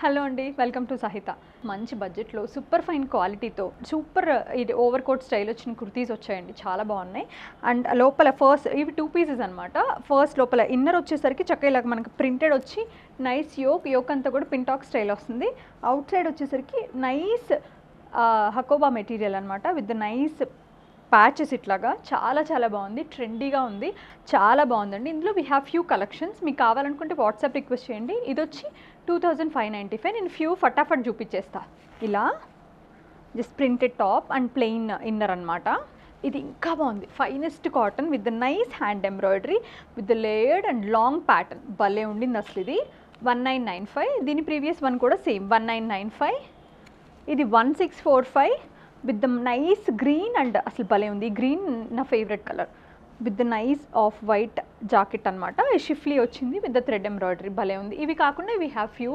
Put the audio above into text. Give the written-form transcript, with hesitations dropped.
Hello అండి, welcome to సహిత. మంచి బడ్జెట్లో సూపర్ ఫైన్ క్వాలిటీతో సూపర్ ఇది ఓవర్ కోట్ స్టైల్ వచ్చిన కుర్తీస్ వచ్చాయండి. చాలా బాగున్నాయి. అండ్ లోపల ఫస్ట్ ఇవి 2 పీసెస్ అనమాట. ఫస్ట్ లోపల ఇన్నర్ వచ్చేసరికి చక్కగా ఇలాగ మనకు ప్రింటెడ్ వచ్చి నైస్ యోక్ అంతా కూడా పింటాక్ స్టైల్ వస్తుంది. అవుట్ సైడ్ వచ్చేసరికి నైస్ హకోబా మెటీరియల్ అనమాట విత్ నైస్ ప్యాచెస్ ఇట్లాగా చాలా చాలా బాగుంది. ట్రెండీగా ఉంది, చాలా బాగుందండి. ఇందులో వీ హ్యావ్ ఫ్యూ కలెక్షన్స్. మీకు కావాలనుకుంటే వాట్సాప్ రిక్వెస్ట్ చేయండి. ఇది వచ్చి 2595. నేను ఫ్యూ ఫటాఫట్ చూపించేస్తా. ఇలా just printed top and plain inner అనమాట. ఇది ఇంకా బాగుంది. Finest cotton with nice hand embroidery with layered and long pattern. భలే ఉండింది అసలు. ఇది 1995. దీని ప్రీవియస్ వన్ కూడా సేమ్ 1995. ఇది 1645 with the nice green and అసలు భలే ఉంది. గ్రీన్ నా favourite colour with the nice off white jacket అనమాట. షిఫ్లీ వచ్చింది విత్ ద థ్రెడ్ ఎంబ్రాయిడరీ. భలే ఉంది. ఇవి కాకుండా వీ హ్యావ్ ఫ్యూ